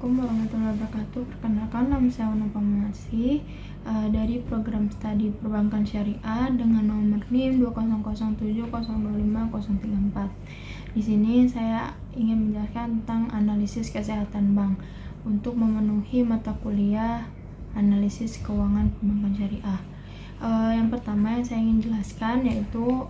Assalamualaikum warahmatullahi wabarakatuh. Perkenalkan, nama saya Una Pamasi dari program studi perbankan syariah dengan nomor NIM 2007025034. Di sini saya ingin menjelaskan tentang analisis kesehatan bank untuk memenuhi mata kuliah analisis keuangan perbankan syariah. Yang pertama yang saya ingin jelaskan yaitu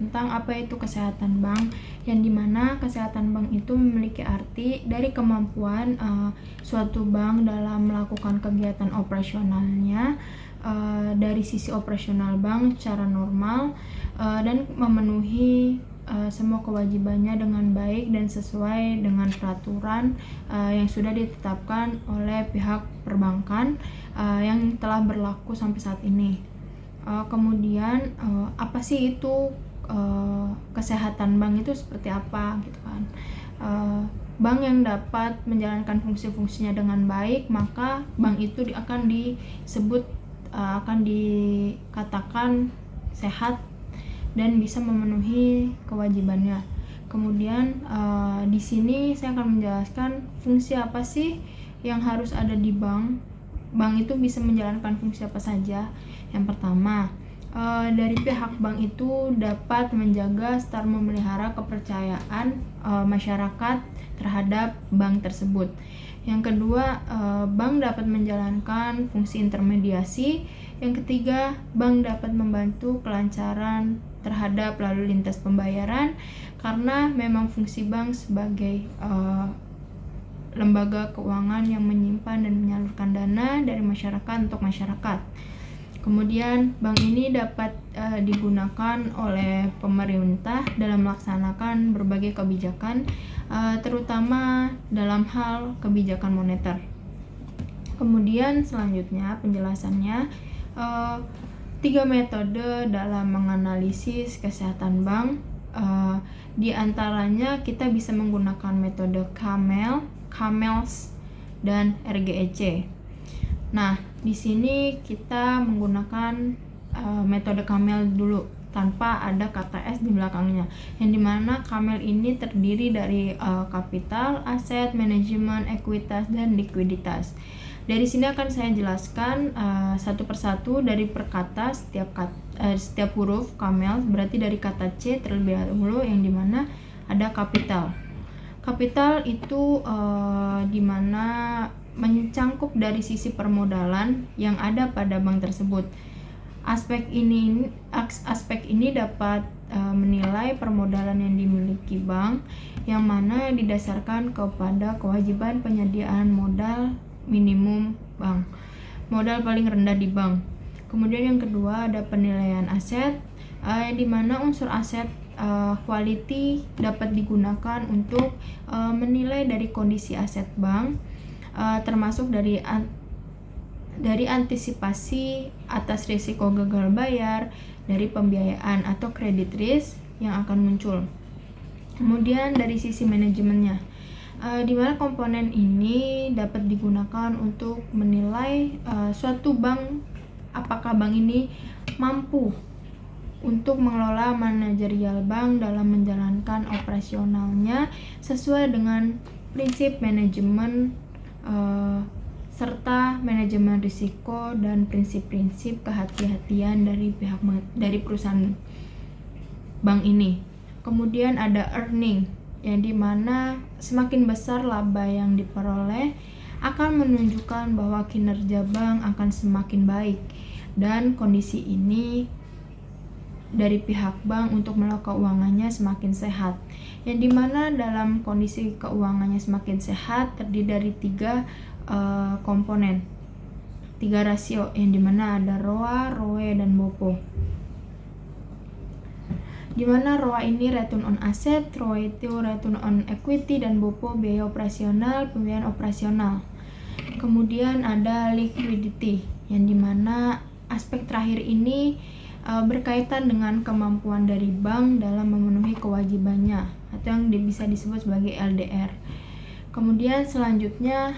tentang apa itu kesehatan bank, yang dimana kesehatan bank itu memiliki arti dari kemampuan suatu bank dalam melakukan kegiatan operasionalnya dari sisi operasional bank secara normal dan memenuhi semua kewajibannya dengan baik dan sesuai dengan peraturan yang sudah ditetapkan oleh pihak perbankan yang telah berlaku sampai saat ini. Kemudian apa sih itu kesehatan bank itu seperti apa gitu kan. Bank yang dapat menjalankan fungsi-fungsinya dengan baik, maka bank itu akan disebut akan dikatakan sehat dan bisa memenuhi kewajibannya. Kemudian di sini saya akan menjelaskan fungsi apa sih yang harus ada di bank. Bank itu bisa menjalankan fungsi apa saja. Yang pertama, dari pihak bank itu dapat menjaga serta memelihara kepercayaan masyarakat terhadap bank tersebut. Yang kedua, bank dapat menjalankan fungsi intermediasi. Yang ketiga, bank dapat membantu kelancaran terhadap lalu lintas pembayaran karena memang fungsi bank sebagai lembaga keuangan yang menyimpan dan menyalurkan dana dari masyarakat untuk masyarakat. Kemudian bank ini dapat digunakan oleh pemerintah dalam melaksanakan berbagai kebijakan, terutama dalam hal kebijakan moneter. Kemudian selanjutnya penjelasannya, 3 metode dalam menganalisis kesehatan bank. Di antaranya kita bisa menggunakan metode CAMELS dan RGEC. Nah, di sini kita menggunakan metode CAMEL dulu tanpa ada kata S di belakangnya. Yang dimana CAMEL ini terdiri dari kapital, aset, manajemen, ekuitas, dan likuiditas. Dari sini akan saya jelaskan satu persatu dari perkata setiap huruf CAMEL, berarti dari kata C terlebih dahulu, yang dimana ada kapital. Kapital itu dimana mencangkup dari sisi permodalan yang ada pada bank tersebut. Aspek ini dapat menilai permodalan yang dimiliki bank, yang mana didasarkan kepada kewajiban penyediaan modal minimum bank, modal paling rendah di bank. Kemudian yang kedua ada penilaian aset, yang dimana unsur aset quality dapat digunakan untuk menilai dari kondisi aset bank, termasuk dari antisipasi atas risiko gagal bayar, dari pembiayaan atau credit risk yang akan muncul. Kemudian dari sisi manajemennya, di mana komponen ini dapat digunakan untuk menilai suatu bank, apakah bank ini mampu untuk mengelola manajerial bank dalam menjalankan operasionalnya sesuai dengan prinsip manajemen serta manajemen risiko dan prinsip-prinsip kehati-hatian dari perusahaan bank ini. Kemudian ada earning, yang dimana semakin besar laba yang diperoleh akan menunjukkan bahwa kinerja bank akan semakin baik, dan kondisi ini dari pihak bank untuk melakukan keuangannya semakin sehat, yang dimana dalam kondisi keuangannya semakin sehat terdiri dari 3 komponen, 3 rasio, yang dimana ada ROA, ROE, dan BOPO. Dimana ROA ini return on asset, ROE itu return on equity, dan BOPO biaya operasional, pembiayaan operasional. Kemudian ada liquidity, yang dimana aspek terakhir ini berkaitan dengan kemampuan dari bank dalam memenuhi kewajibannya atau yang bisa disebut sebagai LDR. Kemudian selanjutnya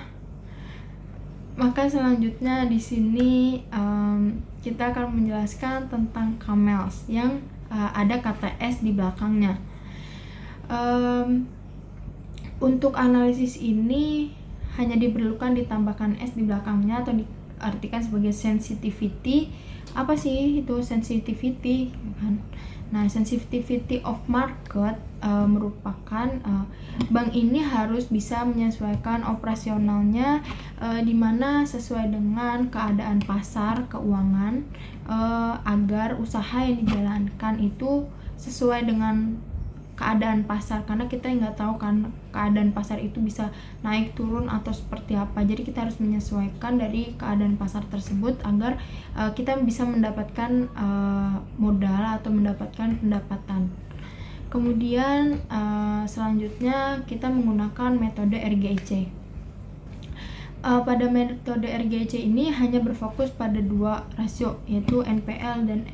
di sini kita akan menjelaskan tentang CAMELS yang ada kata S di belakangnya. Untuk analisis ini hanya diperlukan ditambahkan S di belakangnya atau diartikan sebagai sensitivity. Apa sih itu sensitivity kan? Nah, sensitivity of market merupakan bank ini harus bisa menyesuaikan operasionalnya di mana sesuai dengan keadaan pasar keuangan agar usaha yang dijalankan itu sesuai dengan keadaan pasar, karena kita nggak tahu kan keadaan pasar itu bisa naik turun atau seperti apa. Jadi kita harus menyesuaikan dari keadaan pasar tersebut agar kita bisa mendapatkan modal atau mendapatkan pendapatan. Kemudian selanjutnya kita menggunakan metode RGEC. Pada metode RGEC ini hanya berfokus pada dua rasio, yaitu NPL dan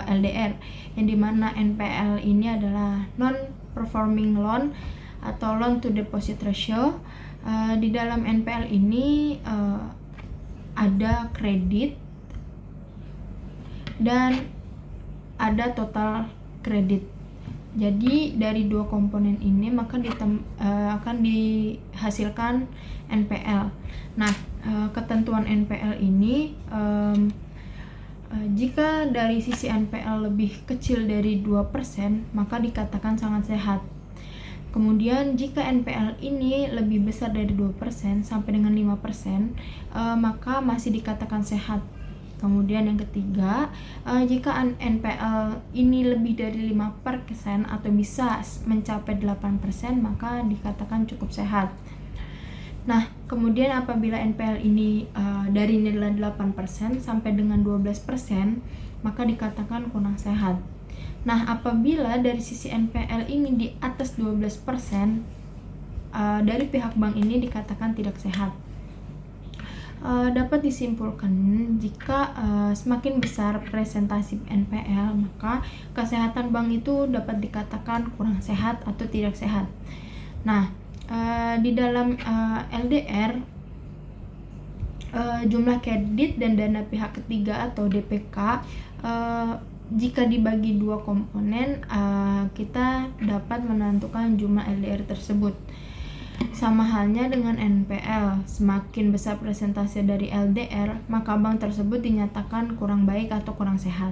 LDR, yang dimana NPL ini adalah non performing loan atau loan to deposit ratio. Di dalam NPL ini ada kredit dan ada total kredit. Jadi dari dua komponen ini maka akan dihasilkan NPL. Nah, ketentuan NPL ini jika dari sisi NPL lebih kecil dari 2%, maka dikatakan sangat sehat. Kemudian jika NPL ini lebih besar dari 2% sampai dengan 5%, maka masih dikatakan sehat. Kemudian yang ketiga, jika NPL ini lebih dari 5% atau bisa mencapai 8%, maka dikatakan cukup sehat. Nah, kemudian apabila NPL ini dari nilai 8% sampai dengan 12%, maka dikatakan kurang sehat. Nah, apabila dari sisi NPL ini di atas 12%, dari pihak bank ini dikatakan tidak sehat. Dapat disimpulkan jika semakin besar presentasi NPL, maka kesehatan bank itu dapat dikatakan kurang sehat atau tidak sehat. Nah, di dalam LDR, jumlah kredit dan dana pihak ketiga atau DPK, jika dibagi dua komponen, kita dapat menentukan jumlah LDR tersebut. Sama halnya dengan NPL, semakin besar presentase dari LDR, maka bank tersebut dinyatakan kurang baik atau kurang sehat,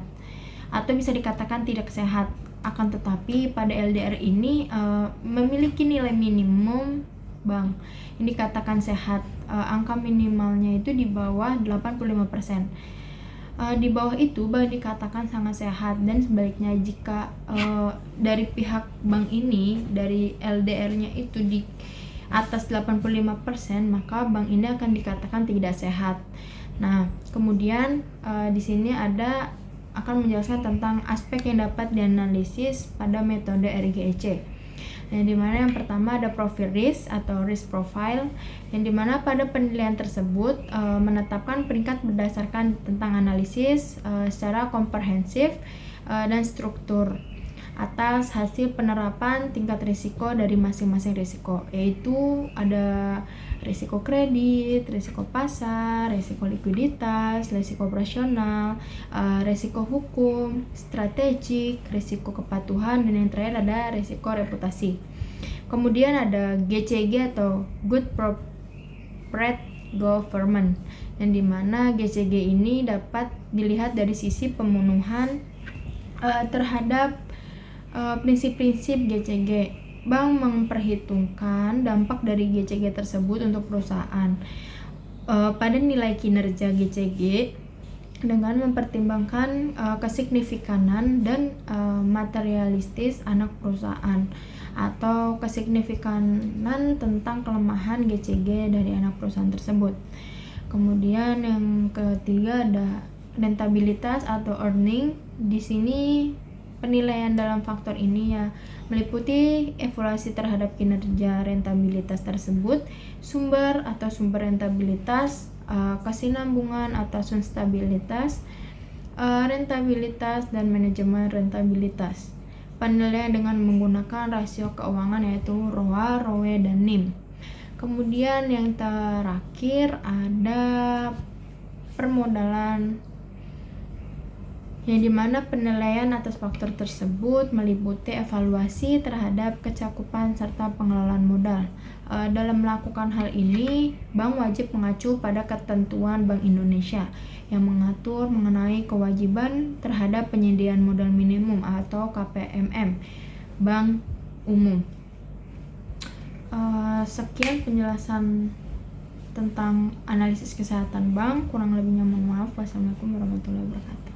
atau bisa dikatakan tidak sehat. Akan tetapi pada LDR ini memiliki nilai minimum bank ini dikatakan sehat. Angka minimalnya itu di bawah 85%. Di bawah itu bank dikatakan sangat sehat, dan sebaliknya jika dari pihak bank ini dari LDR-nya itu di atas 85%, maka bank ini akan dikatakan tidak sehat. Nah, kemudian di sini akan menjelaskan tentang aspek yang dapat dianalisis pada metode RGEC. Yang dimana yang pertama ada profil risk atau risk profile, yang dimana pada penilaian tersebut menetapkan peringkat berdasarkan tentang analisis secara komprehensif dan struktur atas hasil penerapan tingkat risiko dari masing-masing risiko, yaitu ada risiko kredit, risiko pasar, risiko likuiditas, risiko operasional, risiko hukum, strategik, risiko kepatuhan, dan yang terakhir ada risiko reputasi. Kemudian ada GCG atau Good Corporate Governance, yang dimana GCG ini dapat dilihat dari sisi pemenuhan terhadap prinsip-prinsip GCG. Bank memperhitungkan dampak dari GCG tersebut untuk perusahaan pada nilai kinerja GCG dengan mempertimbangkan kesignifikan dan materialistis anak perusahaan atau kesignifikan tentang kelemahan GCG dari anak perusahaan tersebut. Kemudian yang ketiga ada rentabilitas atau earning. Di sini penilaian dalam faktor ini meliputi evaluasi terhadap kinerja rentabilitas tersebut, sumber rentabilitas, kesinambungan atau stabilitas, rentabilitas, dan manajemen rentabilitas. Penilaian dengan menggunakan rasio keuangan yaitu ROA, ROE, dan NIM. Kemudian yang terakhir ada permodalan yang dimana penilaian atas faktor tersebut meliputi evaluasi terhadap kecakupan serta pengelolaan modal. Dalam melakukan hal ini, bank wajib mengacu pada ketentuan Bank Indonesia yang mengatur mengenai kewajiban terhadap penyediaan modal minimum atau KPMM bank umum. Sekian penjelasan tentang analisis kesehatan bank, kurang lebihnya mohon maaf. Wassalamualaikum warahmatullahi wabarakatuh.